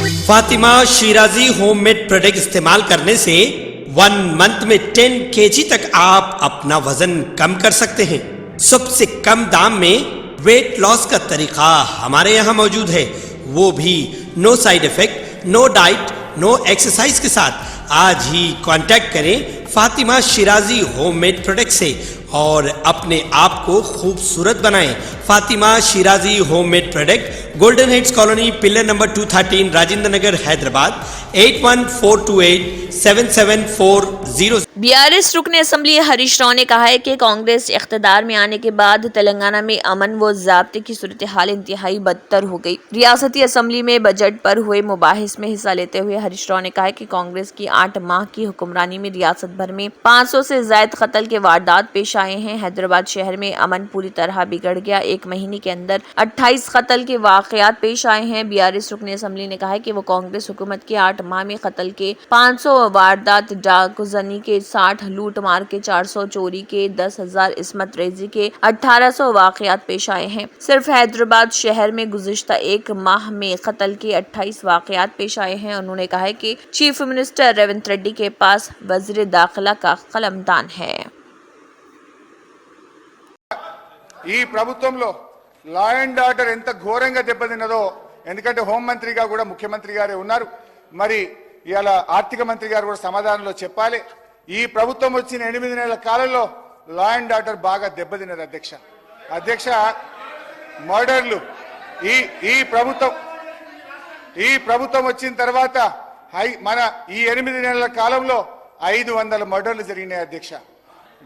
Fatima Shirazi homemade product इस्तेमाल करने से 1 मंथ में 10 kg तक आप अपना वजन कम कर सकते हैं। सबसे कम दाम में वेट लॉस का तरीका हमारे यहाँ मौजूद है, वो भी no side effect, no diet, no exercise के साथ। आज ही कांटेक्ट करें फातिमा शिराजी होममेड प्रोडक्ट से और अपने आप को खूबसूरत बनाएं। Fatima Shirazi homemade product, golden heads colony, pillar number 213, Rajendra Nagar, Hyderabad 8142877440। BRS रुकन असम्बली हरीश राव ने कहा है कि कांग्रेस इख्तिदार में आने के बाद तेलंगाना में अमन व ज़ाब्ते की सूरत हाल इंतहाई बदतर हो गई। रियासती असम्बली में बजट पर हुए मुबाहिस में हिस्सा लेते हुए हरीश राव ने कहा कि कांग्रेस की 8 माह की हुक्मरानी में रियासत भर में 500 से ज्यादा कत्ल के वारदात पेश आए हैं। हैदराबाद शहर में अमन पूरी तरह बिगड़ गया। 1 महीने के अंदर 28 कत्ल के वाकयात पेश आए हैं। बीआरएस रुकन असम्बली ने कहा है कि वो कांग्रेस हुकूमत के 8 माह में कत्ल के 500 वारदात, डाकूजनी के 60, लूट मार के 400, चोरी के 10,000, इस्मत रेजी के 1800 वाकयात पेश आए हैं। सिर्फ हैदराबाद शहर में गुज़िश्ता 1 माह में कत्ल के 28 वाकयात पेश आए हैं। उन्होंने कहा है कि चीफ मिनिस्टर रेवंत रेड्डी के पास वज़ीर दाखिला का कलमदान है। ఈ ప్రభుత్వంలో లా అండ్ ఆర్డర్ ఎంత ఘోరంగా దెబ్బతిన్నదో, ఎందుకంటే హోంమంత్రిగా కూడా ముఖ్యమంత్రి గారే ఉన్నారు, మరి ఇవాళ ఆర్థిక మంత్రి గారు కూడా సమాధానంలో చెప్పాలి। ఈ ప్రభుత్వం వచ్చిన 8 నెలల కాలంలో లా అండ్ ఆర్డర్ బాగా దెబ్బతిన్నది అధ్యక్ష। మర్డర్లు ఈ ప్రభుత్వం వచ్చిన తర్వాత మన ఈ 8 నెలల కాలంలో 500 మర్డర్లు జరిగినాయి అధ్యక్ష।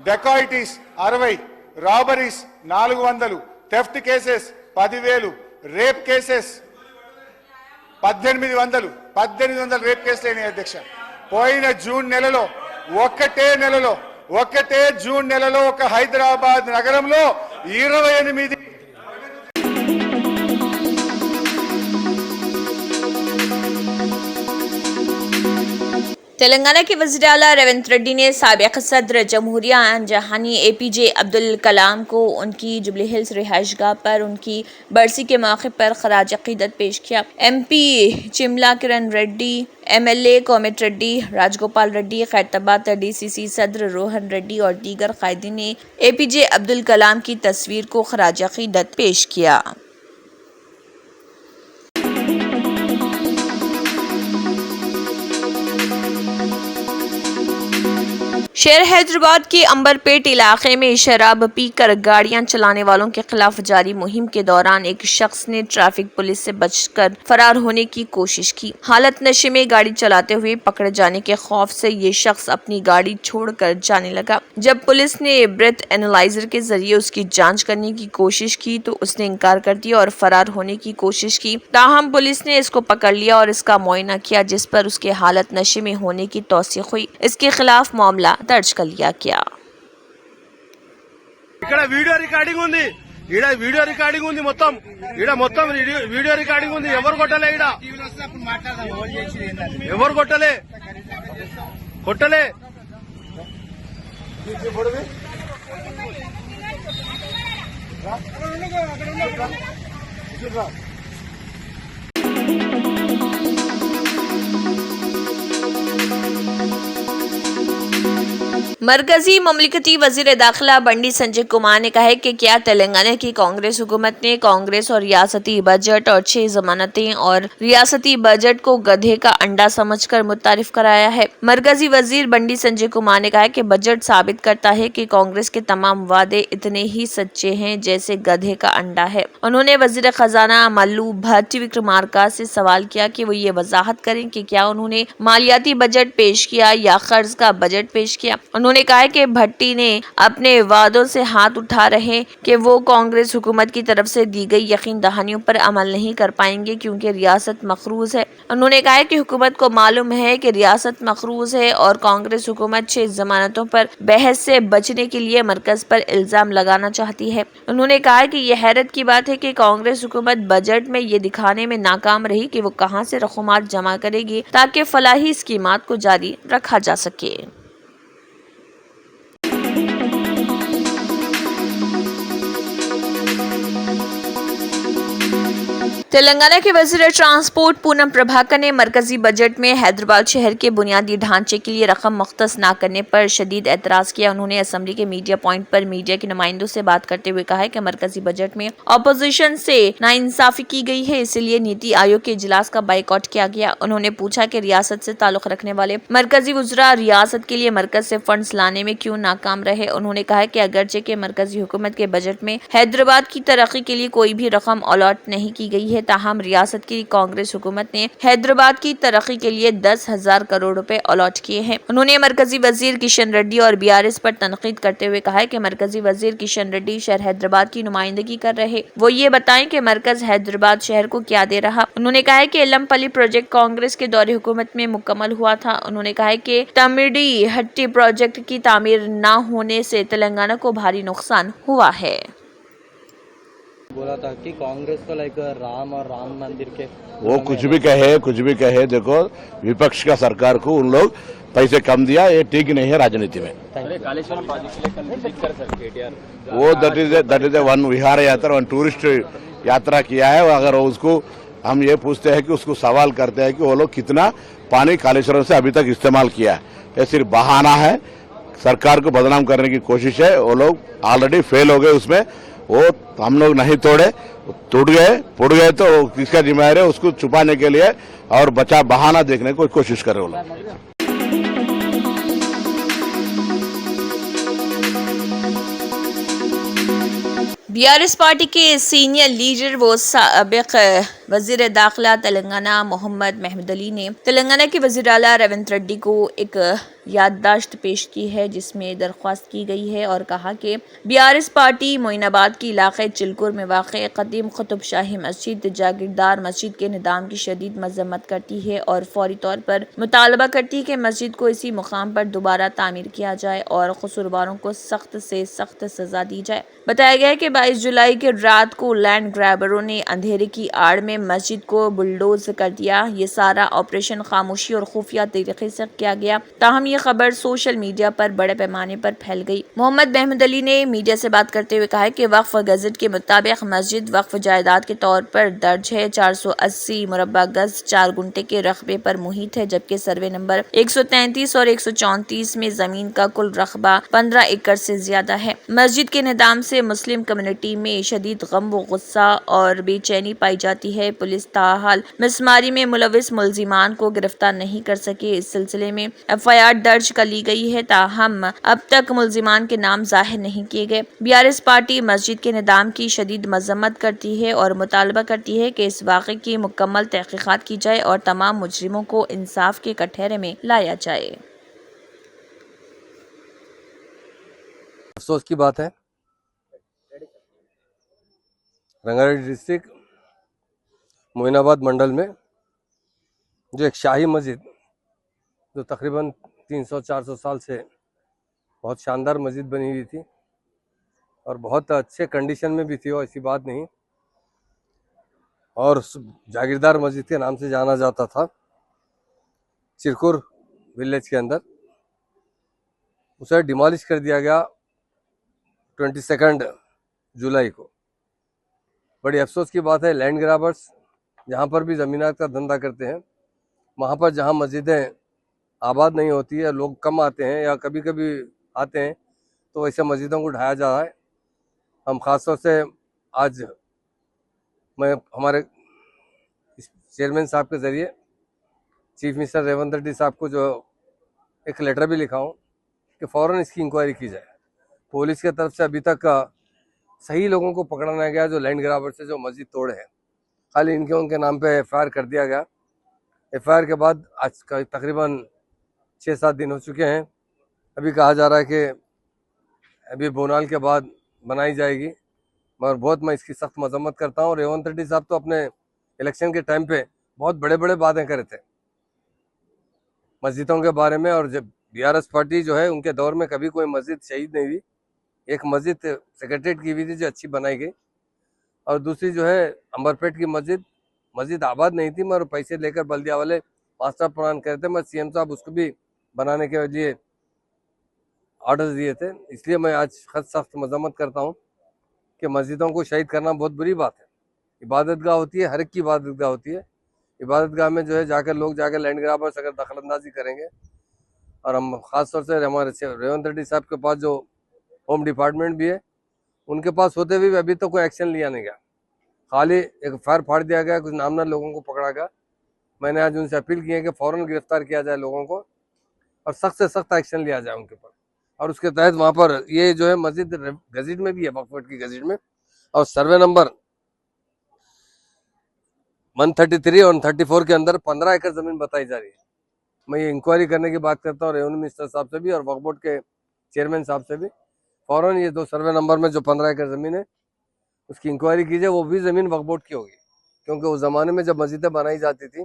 Dacoities 60, robberies 400, theft cases 10,000, rape cases 1800 rape కేసులు అయినాయి అధ్యక్ష। పోయిన జూన్ నెలలో ఒక్కటే జూన్ నెలలో ఒక హైదరాబాద్ నగరంలో 28 तेलंगाना के वज़ीर आला रेवंत रेड्डी ने साबिक़ सदर जमहूरिया जहानी APJ अब्दुल कलाम को उनकी जुबली हिल्स रिहाइशगाह पर उनकी बरसी के मौके पर खराज अक़ीदत पेश किया। MP Chamala Kiran Reddy, MLA Komati Reddy, Rajagopal Reddy, Khairatabad DCC सदर रोहन रेड्डी और दीगर कायदीन ने APJ अब्दुल कलाम की तस्वीर को खराज अक़ीदत पेश किया। शहर हैदराबाद के अंबरपेट इलाके में शराब पीकर गाड़ियां चलाने वालों के खिलाफ जारी मुहिम के दौरान एक शख्स ने ट्रैफिक पुलिस से बचकर फरार होने की कोशिश की। हालत नशे में गाड़ी चलाते हुए पकड़े जाने के खौफ से ये शख्स अपनी गाड़ी छोड़कर जाने लगा। जब पुलिस ने ब्रेथ एनालाइजर के जरिए उसकी जांच करने की कोशिश की तो उसने इनकार कर दिया और फरार होने की कोशिश की। ताहम पुलिस ने इसको पकड़ लिया और इसका मुआयना किया, जिस पर उसके हालत नशे में होने की तौसीक हुई। इसके खिलाफ मामला दर्ज कर लिया गया। ఇక్కడ వీడియో రికార్డింగ్ ఉంది, మొత్తం వీడియో రికార్డింగ్ ఉంది। ఎవరు కొట్టలే, ఎవరు కొట్టలే मरकजी ममलिकती वजीर दाखिला बंडी संजय कुमार ने कहा है कि क्या तेलंगाना की कांग्रेस हुकूमत ने कांग्रेस और रियासती बजट और 6 जमानतें और रियासती बजट को गधे का अंडा समझकर मुतारिफ कराया है। मरकजी वजीर बंडी संजय कुमार ने कहा है कि बजट साबित करता है कि कांग्रेस के तमाम वादे इतने ही सच्चे हैं जैसे गधे का अंडा है। उन्होंने वजीर खजाना मल्लू भट्टी विक्रमार्का से सवाल किया कि वो ये वजाहत करें कि क्या उन्होंने मालियाती बजट पेश किया या कर्ज का बजट पेश किया। उन्होंने कहा है कि भट्टी ने अपने वादों से हाथ उठा रहे कि वो कांग्रेस हुकूमत की तरफ से दी गई यकीन दहानियों पर अमल नहीं कर पाएंगे क्योंकि रियासत मखरूज है। उन्होंने कहा है कि हुकूमत को मालूम है कि रियासत मखरूज है और कांग्रेस हुकूमत 6 जमानतों पर बहस से बचने के लिए मरकज पर इल्जाम लगाना चाहती है। उन्होंने कहा कि यह हैरत की बात है कि कांग्रेस हुकूमत बजट में ये दिखाने में नाकाम रही कि वो कहां से रकूमात जमा करेगी ताकि फलाही स्कीमात को जारी रखा जा सके। तेलंगाना के वजीर ट्रांसपोर्ट पूनम प्रभाकर ने मरकजी बजट में हैदराबाद शहर के बुनियादी ढांचे के लिए रकम मुख्तस न करने पर शदीद एतराज किया। उन्होंने असेंबली के मीडिया पॉइंट पर मीडिया के नुमाइंदों से बात करते हुए कहा कि मरकजी बजट में अपोजिशन से नाइंसाफी की गई है, इसलिए नीति आयोग के इजलास का बाइकआउट किया गया। उन्होंने पूछा कि रियासत से ताल्लुक रखने वाले मरकजी वज़रा रियासत के लिए मरकज से फंड्स लाने में क्यों नाकाम रहे। उन्होंने कहा कि अगरचे के मरकजी हुकूमत के बजट में हैदराबाद की तरक्की के लिए कोई भी रकम अलॉट नहीं की गई है, ताहम रियासत की कांग्रेस हुकूमत ने हैदराबाद की तरक्की के लिए 10,000 करोड़ रुपए अलॉट किए हैं। उन्होंने मरकजी वजीर किशन रेड्डी और बीआरएस पर तनकीद करते हुए कहा कि मरकजी वजीर किशन रेड्डी शहर हैदराबाद की नुमाइंदगी कर रहे, वो ये बताएं कि मरकज हैदराबाद शहर को क्या दे रहा। उन्होंने कहा कि एलमपल्ली प्रोजेक्ट कांग्रेस के दौरे हुकूमत में मुकम्मल हुआ था। उन्होंने कहा कि तमिडी हट्टी प्रोजेक्ट की तामीर न होने से तेलंगाना को भारी नुकसान हुआ है। बोला था कि कांग्रेस को लाइक राम और राम मंदिर के वो कुछ भी कहे देखो विपक्ष का सरकार को उन लोग पैसे कम दिया, ये ठीक नहीं है राजनीति में। वो दैट इज वन विहार यात्रा, वन टूरिस्ट यात्रा किया है। अगर उसको हम ये पूछते हैं कि उसको सवाल करते हैं कि वो लोग कितना पानी कालेश्वरम से अभी तक इस्तेमाल किया है, ये सिर्फ बहाना है, सरकार को बदनाम करने की कोशिश है। वो लोग ऑलरेडी फेल हो गए उसमें, वो हम लोग नहीं तोड़े, टूट गए फूट गए तो किसका जिम्मेदारी है, उसको छुपाने के लिए और बचा बहाना देखने की कोशिश कर रहे हो लोग। बीआरएस पार्टी के सीनियर लीडर व साबिक वजीर दाखिला तेलंगाना मोहम्मद महमूद अली ने तेलंगाना के वजीर आला रेवंत रेड्डी को एक याददाश्त पेश की है, जिसमें दरख्वास्त की गई है और कहा कि बीआरएस पार्टी मोइनाबाद के इलाके चिलकुर में वाक़ कदीम कुतुब शाही मस्जिद जागीरदार मस्जिद के निज़ाम की शदीद मजम्मत करती है और फौरी तौर पर मुतालबा करती है कि मस्जिद को इसी मुकाम पर दोबारा तामीर किया जाए और कसूरवारों को सख्त से सख्त सजा दी जाए। बताया गया है कि 22 जुलाई की रात को लैंड ग्रैबरों ने अंधेरे की आड़ में मस्जिद को बुलडोज कर दिया। ये सारा ऑपरेशन खामोशी और खुफिया तरीके से किया गया, ताहम ये खबर सोशल मीडिया पर बड़े पैमाने पर फैल गई। मोहम्मद महमूद अली ने मीडिया से बात करते हुए कहा कि वक्फ गजट के मुताबिक मस्जिद वक्फ जायदाद के तौर पर दर्ज है, 480 मुरब्बा गज 4 गुंटे के रकबे पर मुहित है, जबकि सर्वे नंबर 133 और 134 में जमीन का कुल रकबा 15 एकड़ से ज्यादा है। मस्जिद के निदाम से मुस्लिम कम्युनिटी में शदीद गम व गुस्सा और बेचैनी पाई जाती है। पुलिस ताहाल मिसमारी में मुलविस मुलजिमान को गिरफ्तार नहीं कर सके। इस सिलसिले में एफआईआर दर्ज कर ली गई है, ताहम अब तक मुलजिमान के नाम जाहिर नहीं किए गए। बीआरएस पार्टी मस्जिद के निदाम की शदीद मजम्मत करती है और मुतालबा करती है कि इस वाक़े की मुकम्मल तहकीकात की जाए और तमाम मुजरिमों को इंसाफ के कटहरे में लाया जाए। अफसोस की बात है, रंगारेड्डी डिस्ट्रिक्ट मोइनाबाद मंडल में जो एक शाही मस्जिद जो तकरीबन 300-400 साल से बहुत शानदार मस्जिद बनी हुई थी और बहुत अच्छे कंडीशन में भी थी, और ऐसी बात नहीं, और जागीरदार मस्जिद के नाम से जाना जाता था चिरकुर विलेज के अंदर, उसे डिमोलिश कर दिया गया 22 जुलाई को। बड़ी अफसोस की बात है, लैंड ग्राबर्स जहाँ पर भी ज़मीनात का धंधा करते हैं, वहाँ पर जहाँ मस्जिदें आबाद नहीं होती है, लोग कम आते हैं या कभी कभी आते हैं, तो वैसे मस्जिदों को ढाया जा रहा है। हम ख़ास तौर से आज मैं हमारे चेयरमैन साहब के ज़रिए चीफ मिनिस्टर रेवंत रेड्डी साहब को जो एक लेटर भी लिखा हूँ कि फ़ौरन इसकी इंक्वायरी की जाए। पुलिस की तरफ से अभी तक सही लोगों को पकड़ा नहीं गया जो लैंड ग्राबर से जो मस्जिद तोड़े हैं, खाली इनके उनके नाम पे एफआईआर कर दिया गया। एफआईआर के बाद आज तकरीबन 6-7 दिन हो चुके हैं। अभी कहा जा रहा है कि अभी बोनाल के बाद बनाई जाएगी, मगर बहुत मैं इसकी सख्त मजम्मत करता हूँ। रेवंत रेड्डी साहब तो अपने इलेक्शन के टाइम पे बहुत बड़े बड़े बातें करे थे मस्जिदों के बारे में, और जब बीआरएस पार्टी जो है उनके दौर में कभी कोई मस्जिद शहीद नहीं हुई। एक मस्जिद सेक्रेटरीट की हुई थी जो अच्छी बनाई गई, और दूसरी जो है अंबरपेट की मस्जिद आबाद नहीं थी, मगर पैसे लेकर बल्दिया वाले मास्टर प्लान करे थे। मैं सीएम साहब उसको भी बनाने के लिए ऑर्डर दिए थे। इसलिए मैं आज सख्त मजम्मत करता हूँ कि मस्जिदों को शहीद करना बहुत बुरी बात है। इबादत गाह होती है, हर एक की इबादत गाह होती है। इबादत गाह में जो है जाकर लोग जाकर लैंड ग्राबर्स अगर दखलंदाजी करेंगे, और हम खास तौर से हमारे रेवंत रेड्डी साहब के पास जो होम डिपार्टमेंट भी है, उनके पास होते हुए भी अभी तो कोई एक्शन लिया नहीं गया, खाली एक फायर फाड़ दिया गया, कुछ नामना लोगों को पकड़ा गया। मैंने आज उनसे अपील की है कि फौरन गिरफ्तार किया जाए लोगों को और सख्त से सख्त एक्शन लिया जाए उनके ऊपर। और उसके तहत वहाँ पर ये जो है मस्जिद गजीट में भी है, वक्फ बोर्ड की गजीट में, और सर्वे नंबर 133 और 134 के अंदर 15 एकड़ जमीन बताई जा रही है। मैं ये इंक्वायरी करने की बात करता हूँ रेवेन्यू मिनिस्टर साहब से भी और वक्फ बोर्ड के चेयरमैन साहब से भी, फौरन ये 2 सर्वे नंबर में जो 15 एकड़ जमीन है उसकी इंक्वायरी कीजिए। वो भी जमीन वक्फ बोर्ड की होगी, क्योंकि उस जमाने में जब मस्जिदें बनाई जाती थी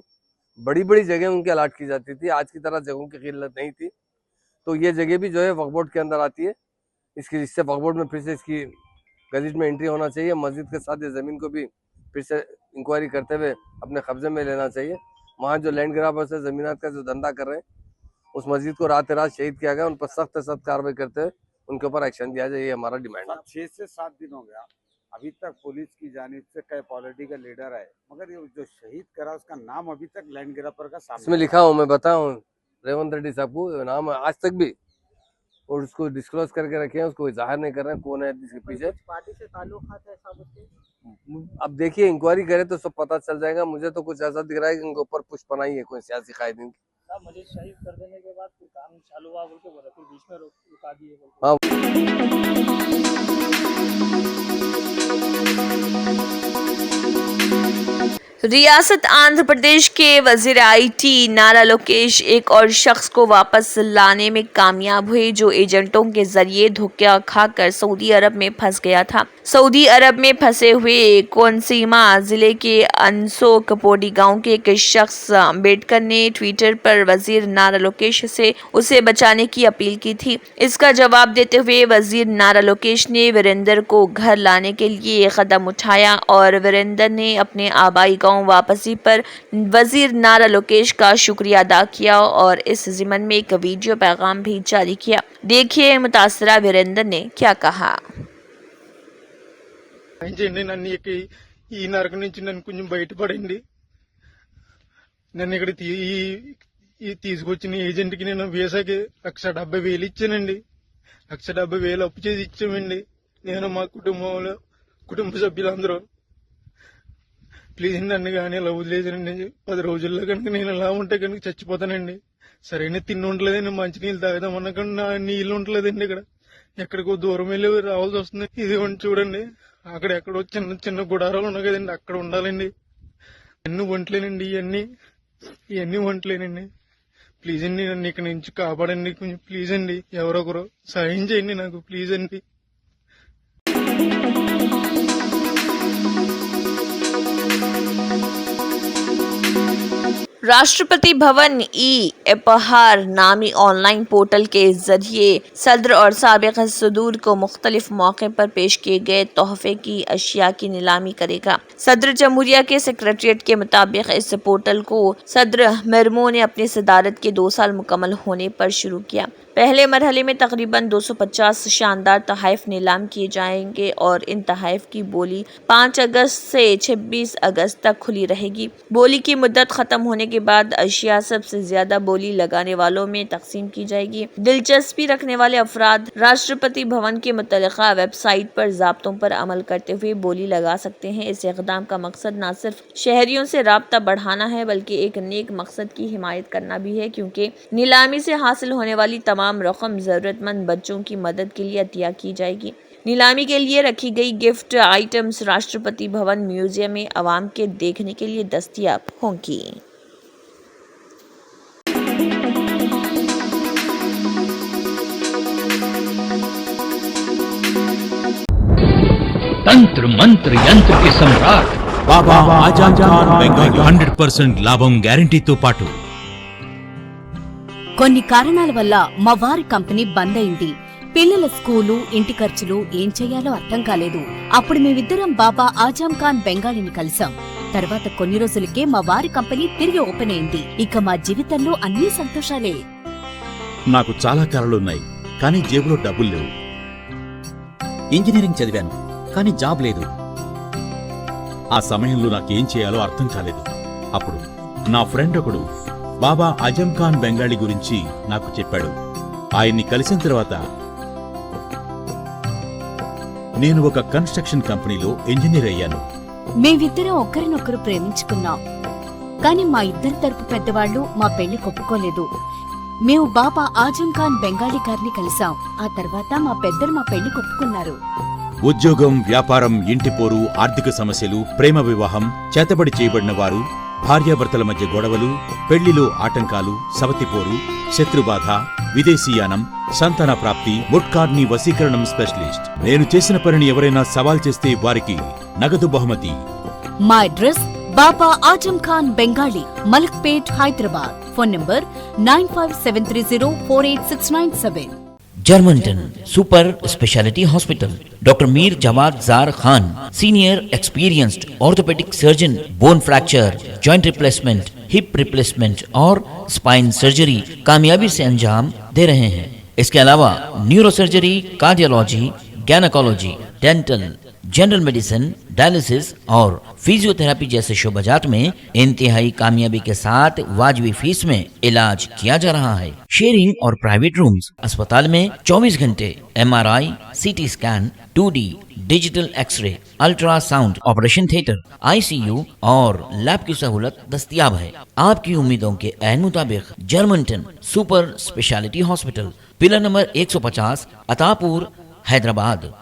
बड़ी बड़ी जगह उनकी अलाट की जाती थी, आज की तरह जगहों की किल्लत नहीं थी, तो ये जगह भी जो है वक्फ बोर्ड के अंदर आती है। इससे वक्फ बोर्ड में फिर से इसकी गजट में एंट्री होना चाहिए। मस्जिद के साथ ये ज़मीन को भी फिर से इंक्वायरी करते हुए अपने कब्जे में लेना चाहिए। वहाँ जो लैंड ग्राबर्स है, ज़मीनात का जो धंधा कर रहे हैं, उस मस्जिद को रात रात शहीद किया गया, उन पर सख्त से सख्त कार्रवाई करते हुए उनके ऊपर एक्शन दिया जाए, ये हमारा डिमांड है। 6 से 7 दिन हो गया, अभी तक पुलिस की जानिब से कई पॉलिटिकल लीडर आए, मगर ये जो शहीद करा उसका नाम अभी तक लैंड ग्राबर का सामने इसमें लिखा हूँ, मैं बताऊँ रेवंत रेड्डी साहब को नाम आज तक भी, और उसको डिस्क्लोज करके रखे हैं, उसको जाहिर नहीं कर रहे हैं कौन है इसके पीछे। पार्टी से ताल्लुकात है साहब उसके? अब देखिए इंक्वायरी करे तो सब पता चल जाएगा। मुझे तो कुछ ऐसा दिख रहा है कि उनके ऊपर पुष्पनाई है कोई सियासी कायदीन की। साहब मस्जिद शहीद कर देने के बाद फिर काम चालू हुआ बोल के बोला, फिर बीच में रुका दिए बोल के। रियासत आंध्र प्रदेश के वजीर आईटी नारा लोकेश एक और शख्स को वापस लाने में कामयाब हुए, जो एजेंटों के जरिए धोखा खाकर सऊदी अरब में फंस गया था। सऊदी अरब में फंसे हुए कोनसीमा जिले के अंसो कपोडी गांव के एक शख्स अम्बेडकर ने ट्विटर पर वजीर नारा लोकेश से उसे बचाने की अपील की थी। इसका जवाब देते हुए वजीर नारा लोकेश ने वीरेंद्र को घर लाने के लिए कदम उठाया और वीरेंद्र ने अपने आबाई गांव वापसी पर वजीर नारा लोकेश का शुक्रिया अदा किया और इस ज़िमन में एक वीडियो पैगाम भी जारी किया। देखिए मुतासरा वीरेंद्र ने क्या कहा। నన్ను ఈ నరకం నుంచి నన్ను కొంచెం బయటపడండి. నన్ను ఇక్కడ తీసుకొచ్చిన ఏజెంట్ కి నేను వీసాకి 1,70,000 ఇచ్చానండి. 1,70,000 అప్పు చేసి ఇచ్చామండి. నేను మా కుటుంబ సభ్యులందరూ. ప్లీజ్ నన్ను కానీ ఇలా వదిలేసానండి. 10 రోజుల్లో కనుక నేను ఇలా ఉంటే కనుక చచ్చిపోతానండి. సరైన తిండి ఉండలేదండి, మంచినీళ్ళు తాగుదామన్నా కానీ నా నీళ్ళు ఉండలేదండి. ఇక్కడ ఎక్కడికో దూరం వెళ్ళి రావాల్సి వస్తుంది. ఇది చూడండి, అక్కడ ఎక్కడో చిన్న చిన్న గుడారాలు ఉన్నాయి కదండి, అక్కడ ఉండాలండి. ఇవన్నీ వంటలేనండి, ఇవన్నీ వంటలేనండి. ప్లీజ్ అండి నన్ను ఇక్కడ నుంచి కాపాడండి, కొంచెం ప్లీజ్ అండి, ఎవరొకరు సాయం చేయండి నాకు, ప్లీజ్ అండి. राष्ट्रपति भवन ई-उपहार नामी ऑनलाइन पोर्टल के जरिए सदर और साबिक सदूर को मुख्तलिफ मौके पर पेश किए गए तोहफे की अशिया की नीलामी करेगा। सदर जमहूरिया के सेक्रेटरिएट के मुताबिक इस पोर्टल को सदर मरमू ने अपनी सदारत के 2 साल मुकम्मल होने पर शुरू किया। पहले मरहले में तकरीबन 250 शानदार तोहफ़े नीलाम किए जाएंगे और इन तोहफ़े की बोली 5 अगस्त से 26 अगस्त तक खुली रहेगी। बोली की मुद्दत खत्म होने के बाद अशिया सबसे ज्यादा बोली लगाने वालों में तकसीम की जाएगी। दिलचस्पी रखने वाले अफराद राष्ट्रपति भवन के मुतल्लिका वेबसाइट पर ज़ाब्तों पर अमल करते हुए बोली लगा सकते हैं। इस इक़दाम का मकसद न सिर्फ शहरियों से राब्ता बढ़ाना है बल्कि एक नेक मकसद की हिमायत करना भी है, क्योंकि नीलामी से हासिल होने वाली तमाम रकम जरूरतमंद बच्चों की मदद के लिए अतिया की जाएगी। नीलामी के लिए रखी गई gift items Rashtrapati Bhavan museum में आवाम के देखने के लिए दस्तयाब होंगी। तंत्र मंत्र यंत्र के सम्राट बाबा आजम खान बెంగాల్ 100% లాభం గ్యారెంటీతో పాటు. కొన్ని కారణాల వల్ల మా వారి కంపెనీ బంద్ అయింది. పిల్లల స్కూలు, ఇంటి ఖర్చులు ఏం చెయ్యాలో అర్థం కాలేదు. అప్పుడు మేమిద్దరం బాబా ఆజం ఖాన్ బెంగాలీని కలిసాం. తర్వాత కొన్ని రోజులకే మా వారి కంపెనీ తిరిగి ఓపెన్ అయింది. ఇక మా జీవితంలో అన్ని సంతోషాలే. నాకు చాలా కలలున్నాయి, కానీ జేబులో డబ్బులు లేవు. ఇంజనీరింగ్ చదివాను, కానీ జాబ్ లేదు. ఆ సమయంలో నాకేం చేయాలో అర్థం కాలేదు. అప్పుడు నా ఫ్రెండ్ ఒకడు బాబా అజం ఖాన్ బెంగాలీ గురించి నాకు చెప్పాడు. ఆయన్ని కలిసిన తర్వాత నేను ఒక కన్స్ట్రక్షన్ కంపెనీలో ఇంజనీర్ అయ్యాను. మేమిద్దరం ఒకరినొకరు ప్రేమించుకున్నాం. కాని మా ఇద్దరి తరపు పెద్దవాళ్లు మా పెళ్లి ఒప్పుకోలేదు. మేము బాబా ఆజం ఖాన్ బెంగాలీ గారిని కలిసాం. ఆ తర్వాత మా పెద్దలు మా పెళ్లి ఒప్పుకున్నారు. ఉద్యోగం, వ్యాపారం, ఇంటిపోరు, ఆర్థిక సమస్యలు, ప్రేమ వివాహం, చేతబడి చేయబడిన వారు, భార్యాభర్తల మధ్య గొడవలు, పెళ్లిలో ఆటంకాలు, సవతిపోరు, శత్రుబాధ, విదేశీయానం, సంతాన ప్రాప్తి, ముట్కార్ని వశీకరణం స్పెషలిస్ట్. నేను చేసిన పనిని ఎవరైనా సవాల్ చేస్తే వారికి నగదు బహుమతి. మా address Baba Azam Khan Bengali, Malakpet, Hyderabad. Phone number 9573048697. Germanton super speciality hospital, doctor Mir Jawad Jar Khan, senior experienced orthopaedic surgeon, bone fracture, joint replacement, hip replacement और स्पाइन सर्जरी कामयाबी से अंजाम दे रहे हैं। इसके अलावा neuro surgery, cardiology, gynaecology, dental, general medicine, dialysis और फिजियोथेरेपी जैसे शोबाजात में इंतहाई कामयाबी के साथ वाजबी फीस में इलाज किया जा रहा है। शेयरिंग और प्राइवेट रूम्स। अस्पताल में 24 घंटे MRI, CT scan, 2D digital x ray, ultrasound, operation theatre, ICU और लैब की सहूलत दस्तयाब है। आपकी उम्मीदों के ऐन मुताबिक Germanton super speciality hospital, pillar number 150, Attapur, Hyderabad.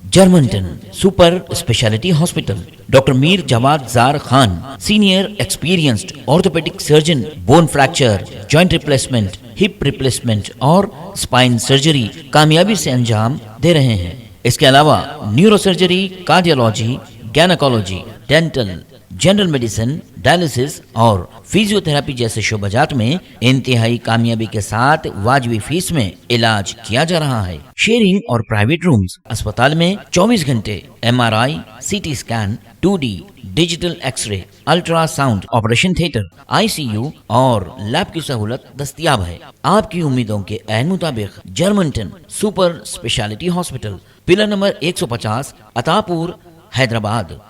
Germanton super speciality hospital, doctor Mir Jawad Jar Khan, senior experienced orthopaedic surgeon, bone fracture, joint replacement, hip replacement और स्पाइन सर्जरी कामयाबी से अंजाम दे रहे हैं। इसके अलावा neuro surgery, cardiology, gynaecology, dental, general medicine, dialysis और फिजियोथेरेपी जैसे शोबाजात में इंतहाई कामयाबी के साथ वाजबी फीस में इलाज किया जा रहा है। शेयरिंग और प्राइवेट रूम्स। अस्पताल में 24 घंटे MRI, CT scan, 2D digital x ray, ultrasound, operation theatre, ICU और लैब की सहूलत दस्तयाब है। आपकी उम्मीदों के ऐन मुताबिक Germanton super speciality hospital, pillar number 150, Attapur, Hyderabad.